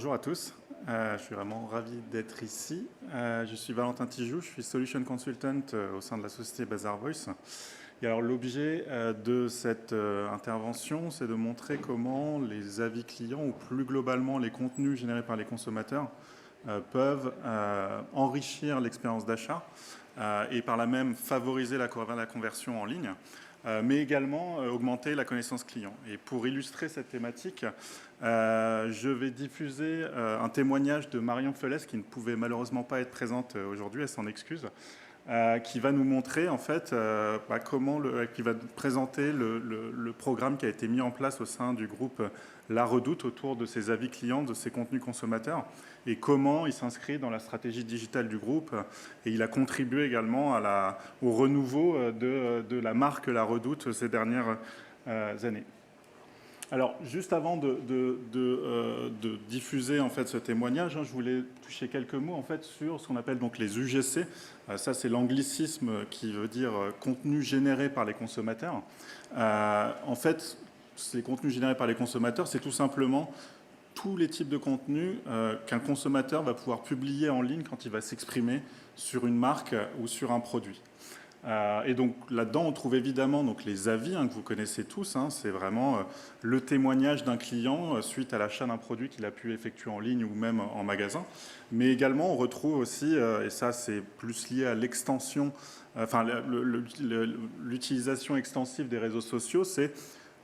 bonjour à tous. Je suis vraiment ravi d'être ici. Je suis Valentin Tijoux, je suis Solution Consultant au sein de la société Bazaar Voice. Et alors l'objet de cette intervention, c'est de montrer comment les avis clients ou plus globalement les contenus générés par les consommateurs peuvent enrichir l'expérience d'achat et par là même favoriser la conversion en ligne. Mais également augmenter la connaissance client. Et pour illustrer cette thématique, je vais diffuser un témoignage de Marion Felès, qui ne pouvait malheureusement pas être présente aujourd'hui, elle s'en excuse, qui va nous montrer en fait qui va présenter le programme qui a été mis en place au sein du groupe La Redoute autour de ses avis clients, de ses contenus consommateurs et comment il s'inscrit dans la stratégie digitale du groupe. Et il a contribué également au renouveau de la marque La Redoute ces dernières années. Alors, juste avant de diffuser en fait ce témoignage, je voulais toucher quelques mots en fait sur ce qu'on appelle donc les UGC. Ça, c'est l'anglicisme qui veut dire contenu généré par les consommateurs. En fait, ces contenus générés par les consommateurs, c'est tout simplement tous les types de contenus qu'un consommateur va pouvoir publier en ligne quand il va s'exprimer sur une marque ou sur un produit. Et donc là-dedans, on trouve évidemment donc, les avis que vous connaissez tous. C'est vraiment le témoignage d'un client suite à l'achat d'un produit qu'il a pu effectuer en ligne ou même en magasin. Mais également, on retrouve aussi, et ça c'est plus lié à l'extension, enfin l'utilisation extensive des réseaux sociaux, c'est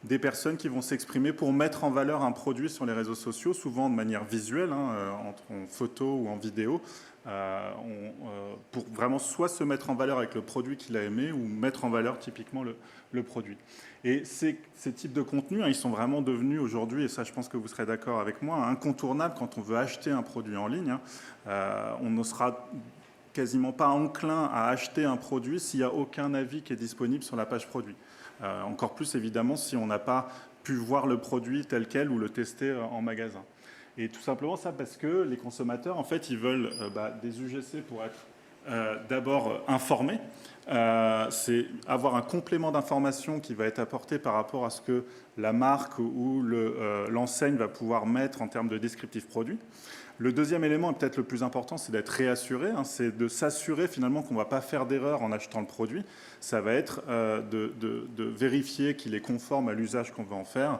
des personnes qui vont s'exprimer pour mettre en valeur un produit sur les réseaux sociaux, souvent de manière visuelle, en photo ou en vidéo, pour vraiment soit se mettre en valeur avec le produit qu'il a aimé ou mettre en valeur typiquement le produit. Et ces types de contenus, ils sont vraiment devenus aujourd'hui, et ça je pense que vous serez d'accord avec moi, incontournables quand on veut acheter un produit en ligne. On ne sera quasiment pas enclin à acheter un produit s'il n'y a aucun avis qui est disponible sur la page produit. Encore plus évidemment si on n'a pas pu voir le produit tel quel ou le tester en magasin. Et tout simplement ça parce que les consommateurs, en fait, ils veulent des UGC pour être d'abord informés. C'est avoir un complément d'information qui va être apporté par rapport à ce que la marque ou l'enseigne va pouvoir mettre en termes de descriptif produit. Le deuxième élément, et peut-être le plus important, c'est d'être réassuré. C'est de s'assurer finalement qu'on ne va pas faire d'erreur en achetant le produit. Ça va être de vérifier qu'il est conforme à l'usage qu'on va en faire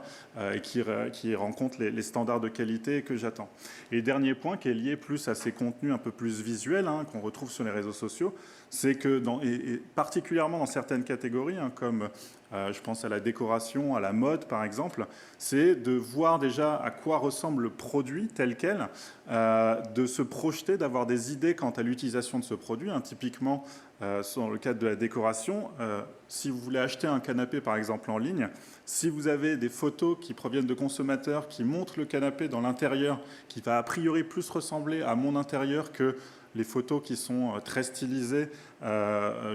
et qu'il rencontre les standards de qualité que j'attends. Et le dernier point qui est lié plus à ces contenus un peu plus visuels qu'on retrouve sur les réseaux sociaux, c'est que, et particulièrement dans certaines catégories, comme je pense à la décoration, à la mode par exemple, c'est de voir déjà à quoi ressemble le produit tel quel, de se projeter, d'avoir des idées quant à l'utilisation de ce produit. Typiquement, dans le cadre de la décoration, si vous voulez acheter un canapé par exemple en ligne, si vous avez des photos qui proviennent de consommateurs qui montrent le canapé dans l'intérieur, qui va a priori plus ressembler à mon intérieur que les photos qui sont très stylisées,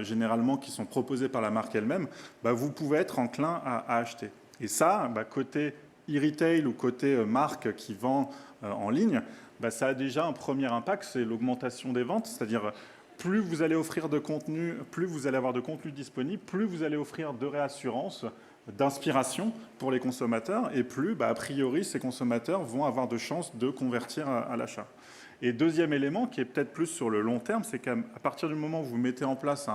généralement qui sont proposées par la marque elle-même, vous pouvez être enclin à acheter. Et ça, côté e-retail ou côté marque qui vend en ligne, ça a déjà un premier impact, c'est l'augmentation des ventes, c'est-à-dire plus vous allez offrir de contenu, plus vous allez avoir de contenu disponible, plus vous allez offrir de réassurance, d'inspiration pour les consommateurs, et plus, a priori, ces consommateurs vont avoir de chances de convertir à l'achat. Et deuxième élément, qui est peut-être plus sur le long terme, c'est qu'à partir du moment où vous mettez en place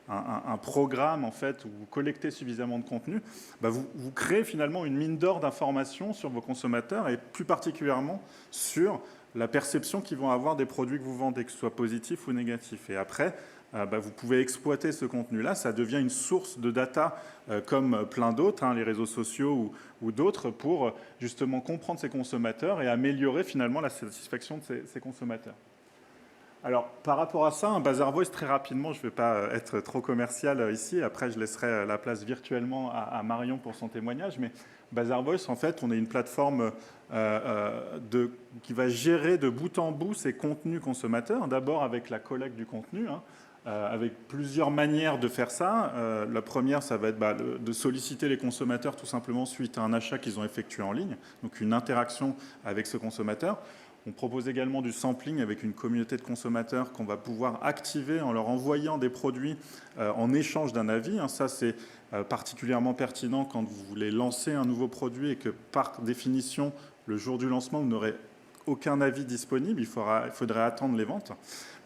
un programme en fait, où vous collectez suffisamment de contenu, vous créez finalement une mine d'or d'informations sur vos consommateurs et plus particulièrement sur la perception qu'ils vont avoir des produits que vous vendez, que ce soit positif ou négatif. Et après, vous pouvez exploiter ce contenu-là, ça devient une source de data comme plein d'autres, les réseaux sociaux ou d'autres, pour justement comprendre ces consommateurs et améliorer finalement la satisfaction de ces consommateurs. Alors, par rapport à ça, Bazaar Voice, très rapidement, je ne vais pas être trop commercial ici, après je laisserai la place virtuellement à Marion pour son témoignage, mais Bazaar Voice, en fait, on est une plateforme qui va gérer de bout en bout ces contenus consommateurs, d'abord avec la collecte du contenu, avec plusieurs manières de faire ça. La première, ça va être de solliciter les consommateurs tout simplement suite à un achat qu'ils ont effectué en ligne, donc une interaction avec ce consommateur. On propose également du sampling avec une communauté de consommateurs qu'on va pouvoir activer en leur envoyant des produits en échange d'un avis. Ça, c'est particulièrement pertinent quand vous voulez lancer un nouveau produit et que, par définition, le jour du lancement, vous n'aurez aucun avis disponible, il faudrait attendre les ventes.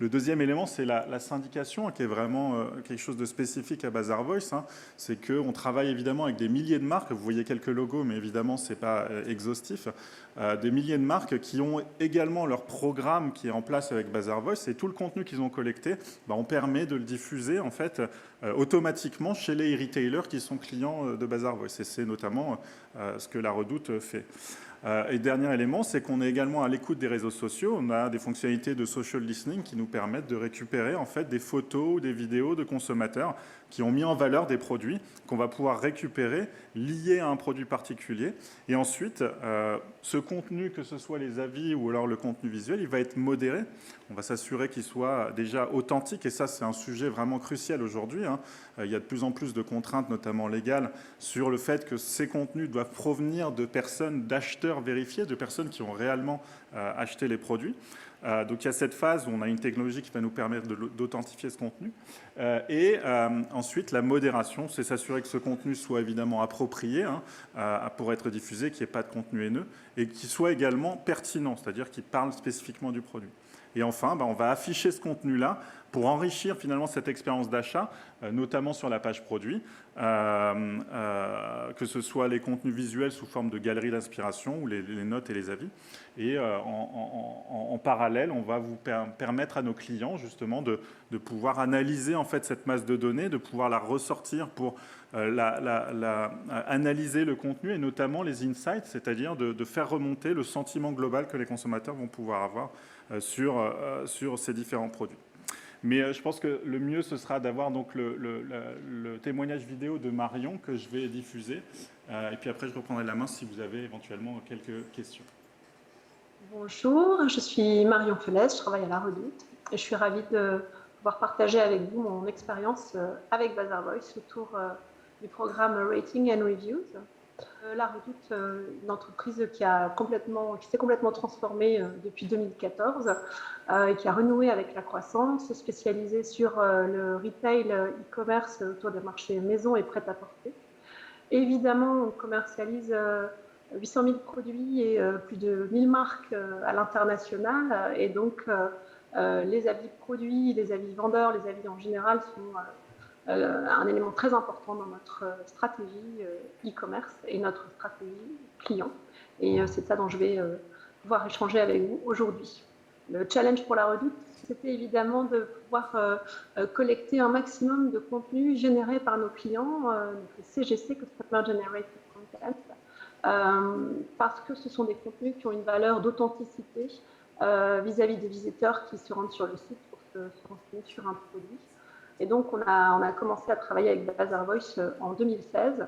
Le deuxième élément, c'est la syndication, qui est vraiment quelque chose de spécifique à Bazaar Voice. C'est qu'on travaille évidemment avec des milliers de marques. Vous voyez quelques logos, mais évidemment, ce n'est pas exhaustif. Des milliers de marques qui ont également leur programme qui est en place avec Bazaar Voice. Et tout le contenu qu'ils ont collecté, on permet de le diffuser en fait automatiquement chez les e-retailers qui sont clients de Bazaar Voice. Et c'est notamment ce que la Redoute fait. Et dernier élément, c'est qu'on est également à l'écoute des réseaux sociaux. On a des fonctionnalités de social listening qui nous permettent de récupérer en fait des photos ou des vidéos de consommateurs qui ont mis en valeur des produits qu'on va pouvoir récupérer, liés à un produit particulier. Et ensuite, ce contenu, que ce soit les avis ou alors le contenu visuel, il va être modéré. On va s'assurer qu'il soit déjà authentique. Et ça, c'est un sujet vraiment crucial aujourd'hui. Il y a de plus en plus de contraintes, notamment légales, sur le fait que ces contenus doivent provenir de personnes, d'acheteurs vérifiés, de personnes qui ont réellement acheté les produits. Donc il y a cette phase où on a une technologie qui va nous permettre d'authentifier ce contenu. Ensuite, la modération, c'est s'assurer que ce contenu soit évidemment approprié pour être diffusé, qu'il n'y ait pas de contenu haineux, et qu'il soit également pertinent, c'est-à-dire qu'il parle spécifiquement du produit. Et enfin, on va afficher ce contenu-là pour enrichir finalement cette expérience d'achat, notamment sur la page produit, que ce soit les contenus visuels sous forme de galeries d'inspiration ou les notes et les avis. Et en parallèle, on va vous permettre à nos clients justement de pouvoir analyser en fait cette masse de données, de pouvoir la ressortir pour analyser le contenu et notamment les insights, c'est-à-dire de faire remonter le sentiment global que les consommateurs vont pouvoir avoir sur ces différents produits. Mais je pense que le mieux, ce sera d'avoir donc le témoignage vidéo de Marion que je vais diffuser. Et puis après, je reprendrai la main si vous avez éventuellement quelques questions. Bonjour, je suis Marion Felès, je travaille à la Redoute et je suis ravie de pouvoir partager avec vous mon expérience avec Bazaar Voice autour du programme Rating and Reviews. La Redoute, une entreprise qui s'est complètement transformée depuis 2014 et qui a renoué avec la croissance, spécialisée sur le retail e-commerce autour des marchés maison et prêt-à-porter. Évidemment, on commercialise 800 000 produits et plus de 1000 marques à l'international. Et donc, les avis produits, les avis vendeurs, les avis en général sont un élément très important dans notre stratégie e-commerce et notre stratégie client. Et c'est ça dont je vais pouvoir échanger avec vous aujourd'hui. Le challenge pour la Redoute, c'était évidemment de pouvoir collecter un maximum de contenu généré par nos clients, le CGC, Customer Generated Content, parce que ce sont des contenus qui ont une valeur d'authenticité vis-à-vis des visiteurs qui se rendent sur le site pour se renseigner sur un produit. Et donc, on a commencé à travailler avec Bazaar Voice en 2016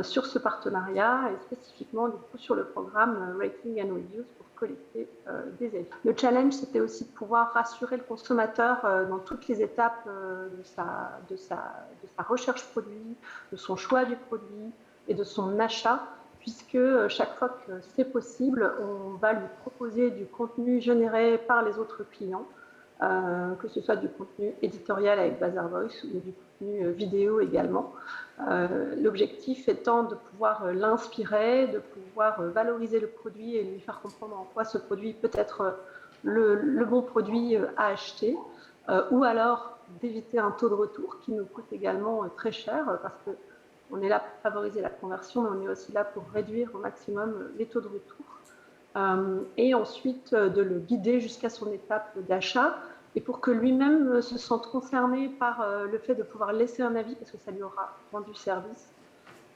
sur ce partenariat et spécifiquement du coup, sur le programme Rating and Reviews pour collecter des avis. Le challenge, c'était aussi de pouvoir rassurer le consommateur dans toutes les étapes de sa recherche produit, de son choix du produit et de son achat, puisque chaque fois que c'est possible, on va lui proposer du contenu généré par les autres clients, que ce soit du contenu éditorial avec Bazaar Voice ou du contenu vidéo également. L'objectif étant de pouvoir l'inspirer, de pouvoir valoriser le produit et lui faire comprendre en quoi ce produit peut être le bon produit à acheter, ou alors d'éviter un taux de retour qui nous coûte également très cher, parce qu'on est là pour favoriser la conversion, mais on est aussi là pour réduire au maximum les taux de retour. Et ensuite de le guider jusqu'à son étape d'achat, et pour que lui-même se sente concerné par le fait de pouvoir laisser un avis, parce que ça lui aura rendu service,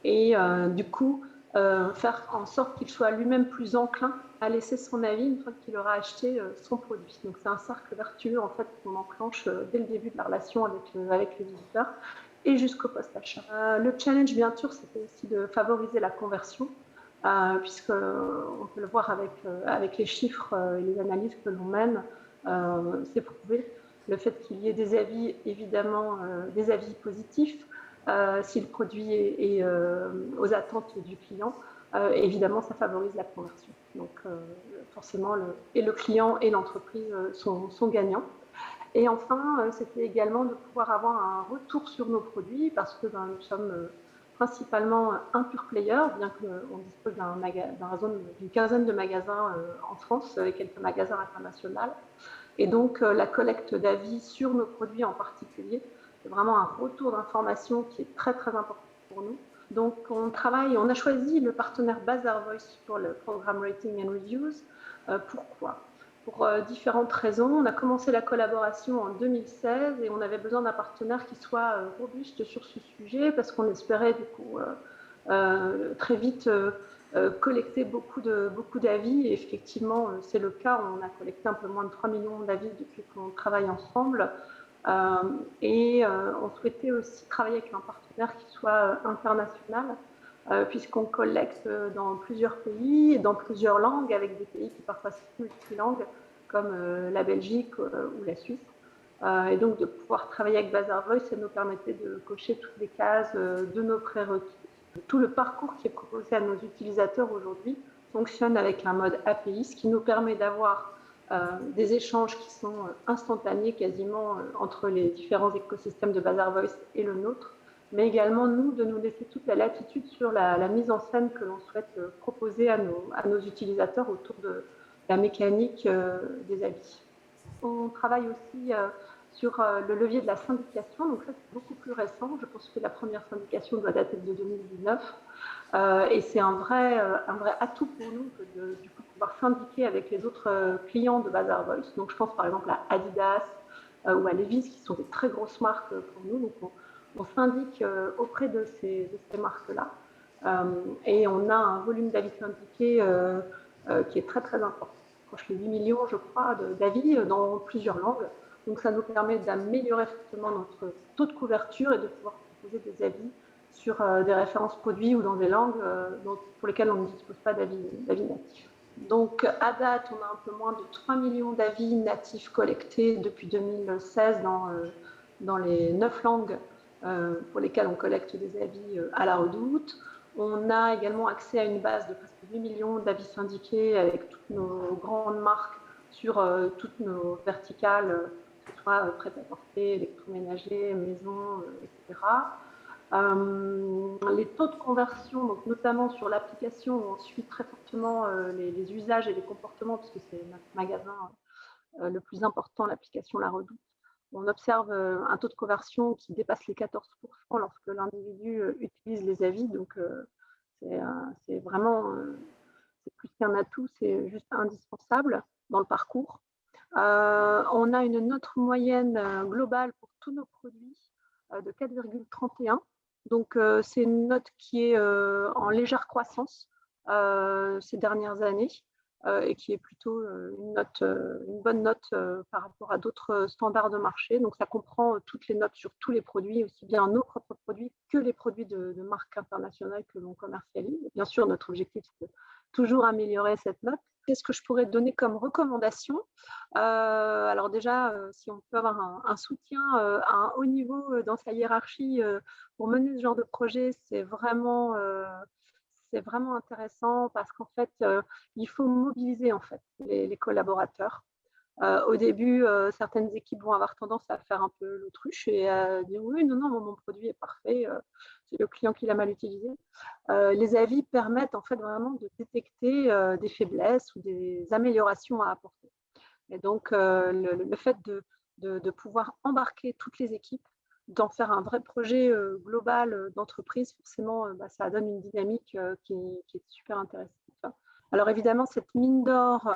et du coup faire en sorte qu'il soit lui-même plus enclin à laisser son avis une fois qu'il aura acheté son produit. Donc c'est un cercle vertueux en fait qu'on enclenche dès le début de la relation avec le visiteur et jusqu'au post-achat. Le challenge bien sûr, c'était aussi de favoriser la conversion, puisqu'on peut le voir avec les chiffres et les analyses que l'on mène, c'est prouvé. Le fait qu'il y ait des avis, évidemment, des avis positifs, si le produit est aux attentes du client, évidemment, ça favorise la conversion. Donc, forcément, le client et l'entreprise sont gagnants. Et enfin, c'était également de pouvoir avoir un retour sur nos produits, parce que nous sommes principalement un pure player, bien qu'on dispose d'une quinzaine de magasins en France et quelques magasins internationaux. Et donc, la collecte d'avis sur nos produits en particulier, c'est vraiment un retour d'information qui est très, très important pour nous. Donc, on a choisi le partenaire Bazaar Voice pour le programme Rating and Reviews. Pourquoi? Pour différentes raisons. On a commencé la collaboration en 2016 et on avait besoin d'un partenaire qui soit robuste sur ce sujet parce qu'on espérait du coup très vite collecter beaucoup d'avis. Et effectivement, c'est le cas. On a collecté un peu moins de 3 millions d'avis depuis qu'on travaille ensemble. On souhaitait aussi travailler avec un partenaire qui soit international, puisqu'on collecte dans plusieurs pays et dans plusieurs langues, avec des pays qui parfois sont multilingues, comme la Belgique ou la Suisse. Et donc de pouvoir travailler avec Bazaar Voice, ça nous permettait de cocher toutes les cases de nos prérequis. Tout le parcours qui est proposé à nos utilisateurs aujourd'hui fonctionne avec un mode API, ce qui nous permet d'avoir des échanges qui sont instantanés quasiment entre les différents écosystèmes de Bazaar Voice et le nôtre, mais également nous de nous laisser toute la latitude sur la mise en scène que l'on souhaite proposer à nos utilisateurs autour de la mécanique des avis. On travaille aussi sur le levier de la syndication, donc ça c'est beaucoup plus récent. Je pense que la première syndication doit dater de 2019 et c'est un vrai atout pour nous de du coup, pouvoir syndiquer avec les autres clients de Bazaar Voice. Donc je pense par exemple à Adidas ou à Levi's qui sont des très grosses marques pour nous. Donc on syndique auprès de ces marques-là et on a un volume d'avis syndiqués qui est très très important. Proche de 8 millions, je crois, d'avis dans plusieurs langues. Donc ça nous permet d'améliorer fortement notre taux de couverture et de pouvoir proposer des avis sur des références produits ou dans des langues pour lesquelles on ne dispose pas d'avis natifs. Donc à date, on a un peu moins de 3 millions d'avis natifs collectés depuis 2016 dans les 9 langues pour lesquelles on collecte des avis à la Redoute. On a également accès à une base de presque 8 millions d'avis syndiqués avec toutes nos grandes marques sur toutes nos verticales, que ce soit prêt-à-porter, électroménager, maison, etc. Les taux de conversion, donc notamment sur l'application, où on suit très fortement les usages et les comportements, puisque c'est notre magasin le plus important, l'application La Redoute. On observe un taux de conversion qui dépasse les 14% lorsque l'individu utilise les avis. Donc, c'est vraiment c'est plus qu'un atout, c'est juste indispensable dans le parcours. On a une note moyenne globale pour tous nos produits de 4,31. Donc, c'est une note qui est en légère croissance ces dernières années et qui est plutôt une bonne note par rapport à d'autres standards de marché. Donc, ça comprend toutes les notes sur tous les produits, aussi bien nos propres produits que les produits de marques internationales que l'on commercialise. Bien sûr, notre objectif, c'est de toujours améliorer cette note. Qu'est-ce que je pourrais donner comme recommandation? Alors déjà, si on peut avoir un soutien à un haut niveau dans sa hiérarchie pour mener ce genre de projet, c'est vraiment intéressant parce qu'en fait, il faut mobiliser en fait les collaborateurs. Au début, certaines équipes vont avoir tendance à faire un peu l'autruche et à dire oui, non, non, mon produit est parfait, c'est le client qui l'a mal utilisé. Les avis permettent en fait vraiment de détecter des faiblesses ou des améliorations à apporter. Et donc, le fait de pouvoir embarquer toutes les équipes, d'en faire un vrai projet global d'entreprise, forcément, ça donne une dynamique qui est super intéressante. Alors évidemment, cette mine d'or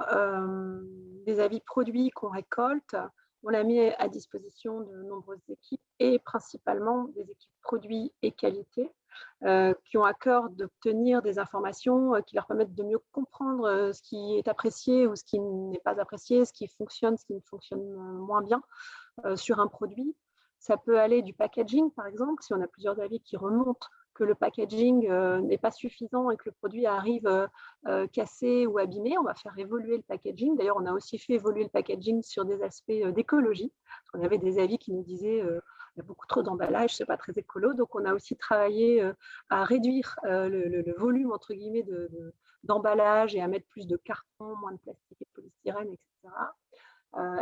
des avis produits qu'on récolte, on l'a mis à disposition de nombreuses équipes et principalement des équipes produits et qualité qui ont à cœur d'obtenir des informations qui leur permettent de mieux comprendre ce qui est apprécié ou ce qui n'est pas apprécié, ce qui fonctionne, ce qui ne fonctionne moins bien sur un produit. Ça peut aller du packaging, par exemple, si on a plusieurs avis qui remontent que le packaging n'est pas suffisant et que le produit arrive cassé ou abîmé, on va faire évoluer le packaging. D'ailleurs, on a aussi fait évoluer le packaging sur des aspects d'écologie. On avait des avis qui nous disaient il y a beaucoup trop d'emballage, c'est pas très écolo. Donc, on a aussi travaillé à réduire le volume entre guillemets d'emballage et à mettre plus de carton, moins de plastique et de polystyrène, etc.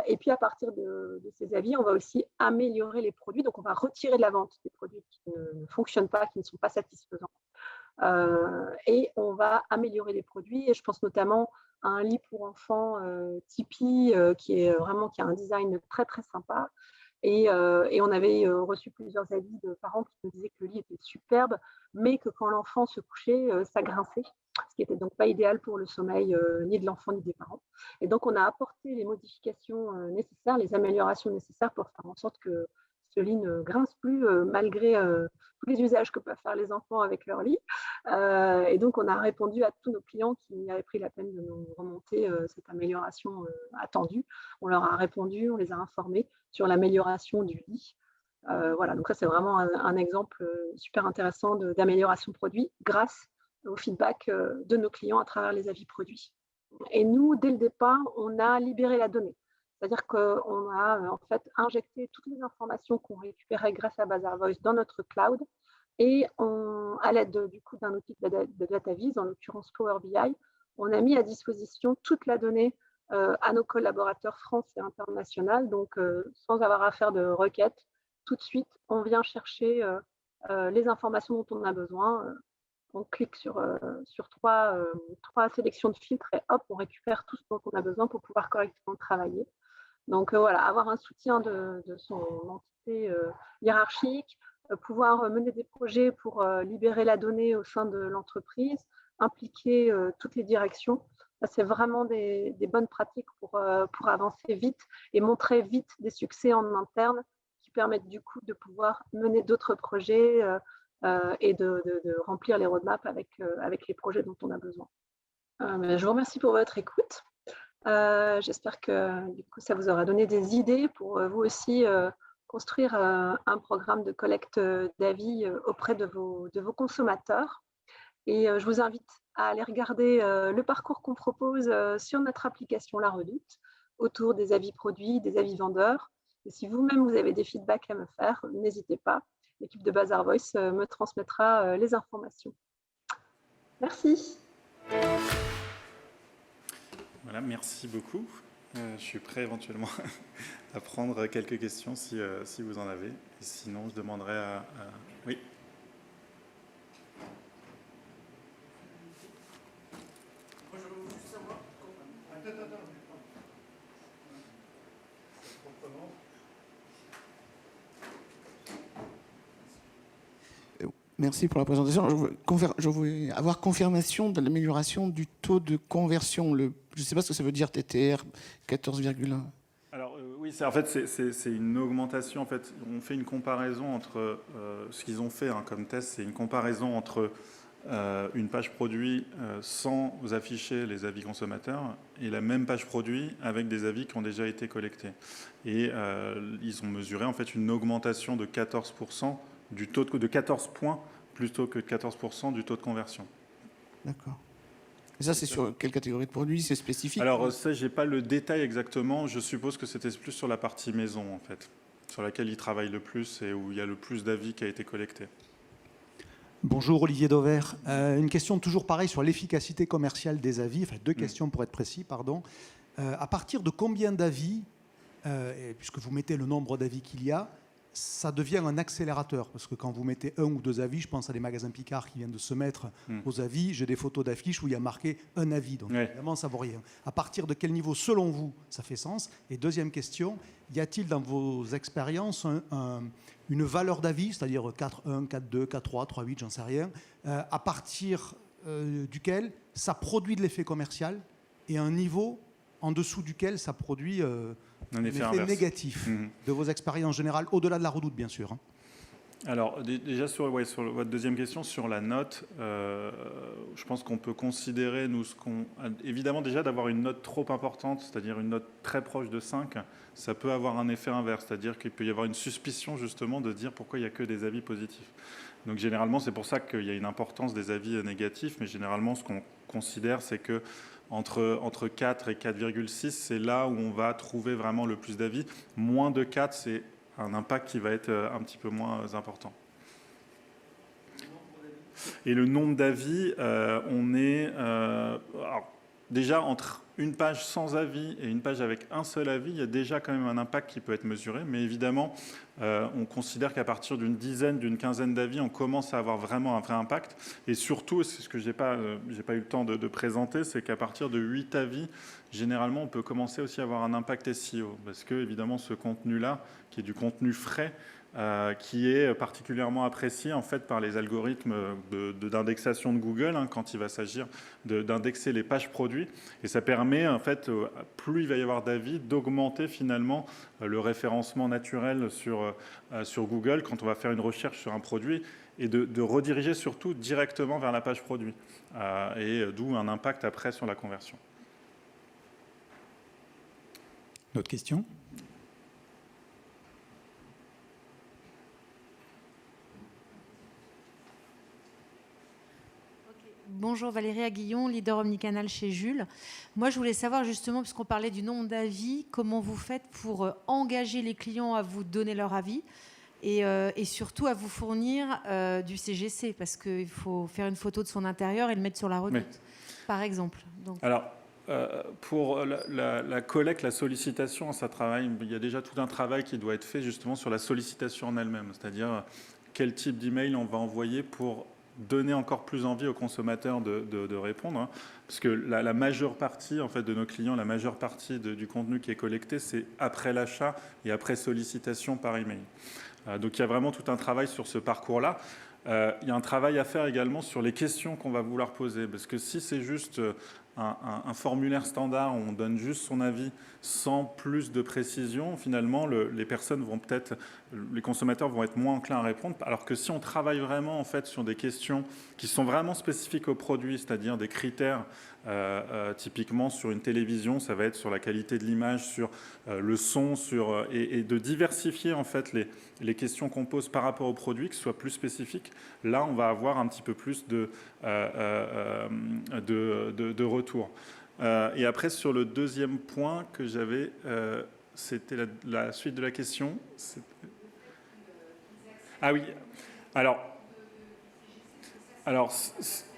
Et puis, à partir de ces avis, on va aussi améliorer les produits. Donc, on va retirer de la vente des produits qui ne fonctionnent pas, qui ne sont pas satisfaisants. Et on va améliorer les produits. Et je pense notamment à un lit pour enfants Tipeee qui a un design très, très sympa. Et on avait reçu plusieurs avis de parents qui nous disaient que le lit était superbe, mais que quand l'enfant se couchait, ça grinçait, ce qui n'était donc pas idéal pour le sommeil ni de l'enfant ni des parents. Et donc, on a apporté les modifications nécessaires, les améliorations nécessaires pour faire en sorte que ce lit ne grince plus malgré tous les usages que peuvent faire les enfants avec leur lit. Et donc, on a répondu à tous nos clients qui avaient pris la peine de nous remonter cette amélioration attendue. On leur a répondu, on les a informés sur l'amélioration du lit. Voilà, donc ça, c'est vraiment un exemple super intéressant d'amélioration produit grâce au feedback de nos clients à travers les avis produits. Et nous, dès le départ, on a libéré la donnée. C'est-à-dire qu'on a en fait injecté toutes les informations qu'on récupérait grâce à Bazaar Voice dans notre cloud et à l'aide d'un outil de data viz, en l'occurrence Power BI, on a mis à disposition toute la donnée à nos collaborateurs France et international. Donc, sans avoir à faire de requêtes, tout de suite, on vient chercher les informations dont on a besoin. On clique sur trois sélections de filtres et hop, on récupère tout ce dont on a besoin pour pouvoir correctement travailler. Donc voilà, avoir un soutien de son entité hiérarchique, pouvoir mener des projets pour libérer la donnée au sein de l'entreprise, impliquer toutes les directions. C'est vraiment des bonnes pratiques pour avancer vite et montrer vite des succès en interne qui permettent du coup de pouvoir mener d'autres projets et de remplir les roadmaps avec les projets dont on a besoin. Je vous remercie pour votre écoute. J'espère que du coup, ça vous aura donné des idées pour vous aussi construire un programme de collecte d'avis auprès de vos consommateurs. Et je vous invite à aller regarder le parcours qu'on propose sur notre application La Redoute autour des avis produits, des avis vendeurs. Et si vous-même, vous avez des feedbacks à me faire, n'hésitez pas. L'équipe de Bazaar Voice me transmettra les informations. Merci. Voilà, merci beaucoup. Je suis prêt éventuellement à prendre quelques questions si vous en avez. Et sinon, je demanderai à... Oui. Moi, je veux juste savoir... Merci pour la présentation. Je voulais avoir confirmation de l'amélioration du taux de conversion. Je ne sais pas ce que ça veut dire, TTR 14,1. Alors oui, en fait, c'est une augmentation. En fait, on fait une comparaison entre ce qu'ils ont fait comme test, c'est une comparaison entre une page produit sans afficher les avis consommateurs et la même page produit avec des avis qui ont déjà été collectés. Et ils ont mesuré en fait une augmentation de 14% du taux de 14 points plutôt que 14% du taux de conversion. D'accord. Et ça, c'est sur quelle catégorie de produits? C'est spécifique? Alors ça, j'ai pas le détail exactement. Je suppose que c'était plus sur la partie maison, en fait, sur laquelle ils travaillent le plus et où il y a le plus d'avis qui a été collecté. Bonjour, Olivier Dauvert. Une question toujours pareille sur l'efficacité commerciale des avis. Enfin, deux questions pour être précis, pardon. À partir de combien d'avis, puisque vous mettez le nombre d'avis qu'il y a, ça devient un accélérateur, parce que quand vous mettez 1 ou 2 avis, je pense à des magasins Picard qui viennent de se mettre aux avis, j'ai des photos d'affiches où il y a marqué un avis, donc évidemment ça ne vaut rien. À partir de quel niveau, selon vous, ça fait sens? Et deuxième question, y a-t-il dans vos expériences une valeur d'avis, c'est-à-dire 4.1, 4.2, 4.3, 3.8, j'en sais rien, à partir duquel ça produit de l'effet commercial et un niveau en dessous duquel ça produit un effet négatif de vos expériences générales, au-delà de la Redoute, bien sûr. Alors, déjà, sur votre deuxième question, sur la note, je pense qu'on peut considérer, évidemment, déjà, d'avoir une note trop importante, c'est-à-dire une note très proche de 5, ça peut avoir un effet inverse, c'est-à-dire qu'il peut y avoir une suspicion, justement, de dire pourquoi il n'y a que des avis positifs. Donc, généralement, c'est pour ça qu'il y a une importance des avis négatifs, mais généralement, ce qu'on considère, c'est que entre 4 et 4,6, c'est là où on va trouver vraiment le plus d'avis. Moins de 4, c'est un impact qui va être un petit peu moins important. Et le nombre d'avis, on est... alors, déjà, une page sans avis et une page avec un seul avis, il y a déjà quand même un impact qui peut être mesuré. Mais évidemment, on considère qu'à partir d'une dizaine, d'une quinzaine d'avis, on commence à avoir vraiment un vrai impact. Et surtout, c'est ce que j'ai pas eu le temps de présenter, c'est qu'à partir de 8 avis, généralement, on peut commencer aussi à avoir un impact SEO. Parce que, évidemment, ce contenu-là, qui est du contenu frais, qui est particulièrement apprécié en fait par les algorithmes d'indexation de Google quand il va s'agir d'indexer les pages produits, et ça permet en fait, plus il va y avoir d'avis, d'augmenter finalement le référencement naturel sur Google quand on va faire une recherche sur un produit, et de rediriger surtout directement vers la page produit, et d'où un impact après sur la conversion. D'autres questions ? Bonjour, Valérie Aguillon, leader omnicanal chez Jules. Moi, je voulais savoir justement, puisqu'on parlait du nombre d'avis, comment vous faites pour engager les clients à vous donner leur avis et surtout à vous fournir du CGC, parce qu'il faut faire une photo de son intérieur et le mettre sur la redoute, par exemple. Donc... Alors, pour la collecte, la sollicitation, ça travaille. Il y a déjà tout un travail qui doit être fait justement sur la sollicitation en elle-même, c'est-à-dire quel type d'email on va envoyer pour donner encore plus envie aux consommateurs de répondre, parce que la majeure partie en fait, de nos clients, la majeure partie du contenu qui est collecté, c'est après l'achat et après sollicitation par email. Donc il y a vraiment tout un travail sur ce parcours-là. Il y a un travail à faire également sur les questions qu'on va vouloir poser, parce que si c'est juste un formulaire standard où on donne juste son avis sans plus de précision, finalement, les personnes vont peut-être, les consommateurs vont être moins enclins à répondre, alors que si on travaille vraiment en fait sur des questions qui sont vraiment spécifiques au produit, c'est-à-dire des critères, typiquement sur une télévision, ça va être sur la qualité de l'image, sur le son, et de diversifier en fait les questions qu'on pose par rapport au produit, que ce soit plus spécifique. Là, on va avoir un petit peu plus de retour. Et après, sur le deuxième point que j'avais, c'était la suite de la question. Ah oui. Alors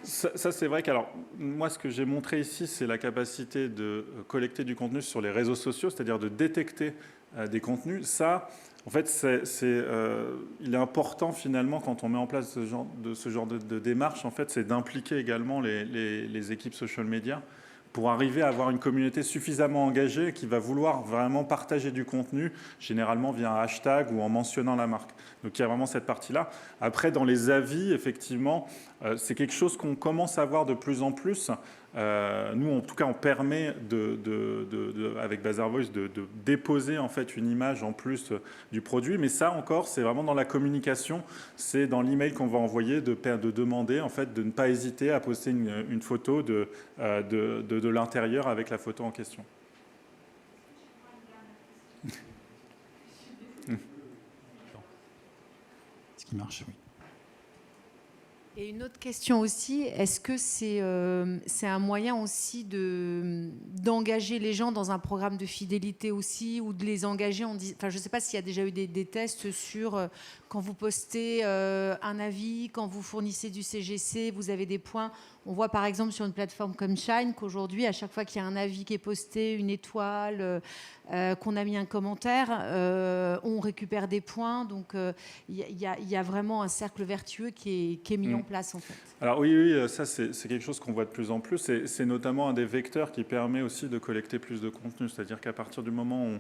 ça c'est vrai que moi, ce que j'ai montré ici, c'est la capacité de collecter du contenu sur les réseaux sociaux, c'est-à-dire de détecter des contenus. Ça, en fait, il est important finalement quand on met en place ce genre de démarche, en fait, c'est d'impliquer également les équipes social media pour arriver à avoir une communauté suffisamment engagée qui va vouloir vraiment partager du contenu, généralement via un hashtag ou en mentionnant la marque. Donc il y a vraiment cette partie-là. Après, dans les avis, effectivement, c'est quelque chose qu'on commence à voir de plus en plus. Nous, en tout cas, on permet avec Bazaar Voice de déposer en fait une image en plus du produit. Mais ça encore, c'est vraiment dans la communication. C'est dans l'email qu'on va envoyer de demander en fait de ne pas hésiter à poster une photo de l'intérieur avec la photo en question. Ce qui marche, oui. Et une autre question aussi, est-ce que c'est un moyen aussi d'engager les gens dans un programme de fidélité aussi, ou de les engager, je ne sais pas s'il y a déjà eu des tests sur quand vous postez un avis, quand vous fournissez du CGC, vous avez des points. On voit par exemple sur une plateforme comme Shine qu'aujourd'hui, à chaque fois qu'il y a un avis qui est posté, une étoile, qu'on a mis un commentaire, on récupère des points. Donc il y a vraiment un cercle vertueux qui est mis en place en fait. Alors oui, ça c'est quelque chose qu'on voit de plus en plus. C'est notamment un des vecteurs qui permet aussi de collecter plus de contenu. C'est-à-dire qu'à partir du moment où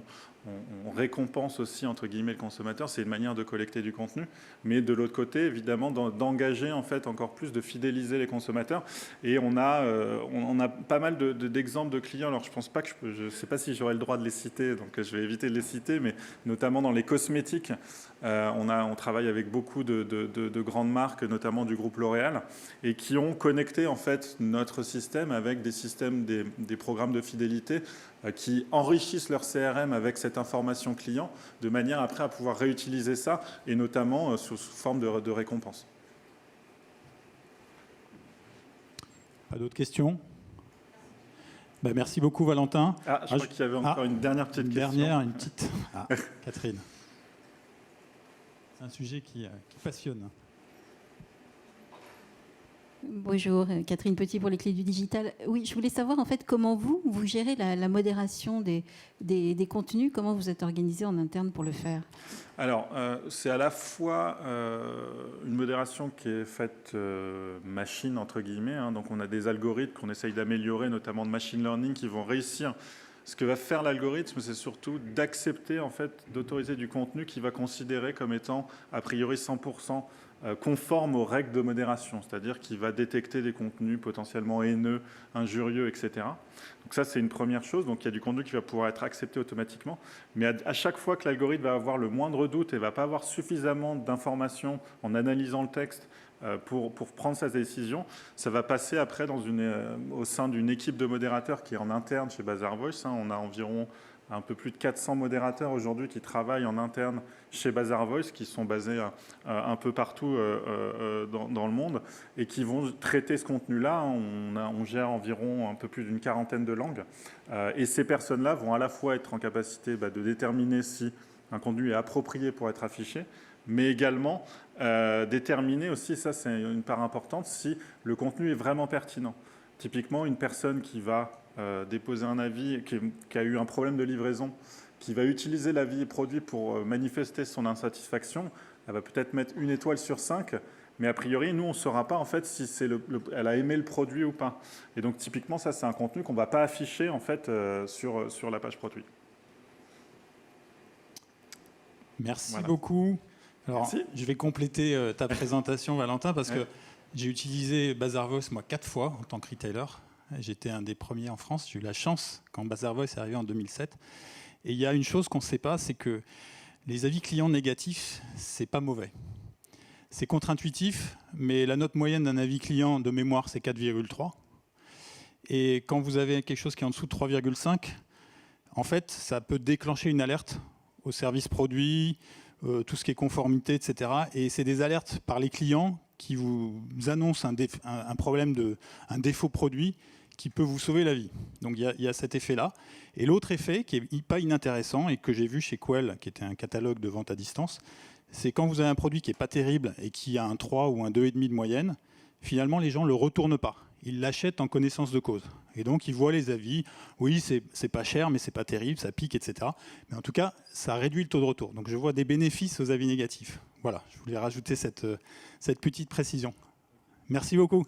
on récompense aussi entre guillemets le consommateur, c'est une manière de collecter du contenu. Mais de l'autre côté, évidemment, d'engager en fait encore plus, de fidéliser les consommateurs. Et on a pas mal d'exemples de clients. Alors je ne sais pas si j'aurai le droit de les citer, donc je vais éviter de les citer, mais notamment dans les cosmétiques, on travaille avec beaucoup de grandes marques, notamment du groupe L'Oréal, et qui ont connecté en fait notre système avec des systèmes, des programmes de fidélité qui enrichissent leur CRM avec cette information client, de manière après à pouvoir réutiliser ça, et notamment sous forme de récompense. Pas d'autres questions ? Merci beaucoup, Valentin. Je crois qu'il y avait encore une dernière petite question. Une petite. Catherine. C'est un sujet qui passionne. Bonjour, Catherine Petit pour les clés du digital. Oui, je voulais savoir en fait comment vous gérez la modération des contenus, comment vous êtes organisé en interne pour le faire. Alors, c'est à la fois une modération qui est faite machine, entre guillemets. Hein, donc, on a des algorithmes qu'on essaye d'améliorer, notamment de machine learning, qui vont réussir. Ce que va faire l'algorithme, c'est surtout d'accepter, en fait, d'autoriser du contenu qu'il va considérer comme étant, a priori, 100% conforme aux règles de modération, c'est-à-dire qu'il va détecter des contenus potentiellement haineux, injurieux, etc. Donc ça, c'est une première chose. Donc il y a du contenu qui va pouvoir être accepté automatiquement. Mais à chaque fois que l'algorithme va avoir le moindre doute et ne va pas avoir suffisamment d'informations en analysant le texte pour prendre sa décision, ça va passer après au sein d'une équipe de modérateurs qui est en interne chez Bazaarvoice. Hein. On a environ un peu plus de 400 modérateurs aujourd'hui qui travaillent en interne chez Bazaarvoice, qui sont basés un peu partout dans le monde et qui vont traiter ce contenu-là. On gère environ un peu plus d'une quarantaine de langues. Et ces personnes-là vont à la fois être en capacité de déterminer si un contenu est approprié pour être affiché, mais également déterminer aussi, ça c'est une part importante, si le contenu est vraiment pertinent. Typiquement, une personne qui va déposer un avis, qui a eu un problème de livraison, qui va utiliser l'avis produit pour manifester son insatisfaction, elle va peut-être mettre 1 étoile sur 5, mais a priori, nous, on ne saura pas en fait si elle a aimé le produit ou pas. Et donc, typiquement, ça, c'est un contenu qu'on ne va pas afficher en fait sur la page produit. Merci Voilà. beaucoup. Alors, Merci. je vais compléter ta présentation, Valentin, parce que j'ai utilisé Bazaarvoice, moi, 4 fois en tant que retailer. J'étais un des premiers en France. J'ai eu la chance quand Bazaarvoice est arrivé en 2007. Et il y a une chose qu'on ne sait pas, c'est que les avis clients négatifs, c'est pas mauvais. C'est contre-intuitif, mais la note moyenne d'un avis client de mémoire, c'est 4,3. Et quand vous avez quelque chose qui est en dessous de 3,5, en fait, ça peut déclencher une alerte au service produit, tout ce qui est conformité, etc. Et c'est des alertes par les clients qui vous annoncent un problème, un défaut produit qui peut vous sauver la vie. Donc il y a cet effet-là. Et l'autre effet, qui n'est pas inintéressant et que j'ai vu chez Quell, qui était un catalogue de vente à distance, c'est quand vous avez un produit qui n'est pas terrible et qui a un 3 ou un 2,5 de moyenne, finalement les gens ne le retournent pas. Ils l'achètent en connaissance de cause. Et donc ils voient les avis, oui c'est pas cher mais c'est pas terrible, ça pique, etc. Mais en tout cas, ça réduit le taux de retour. Donc je vois des bénéfices aux avis négatifs. Voilà, je voulais rajouter cette petite précision. Merci beaucoup.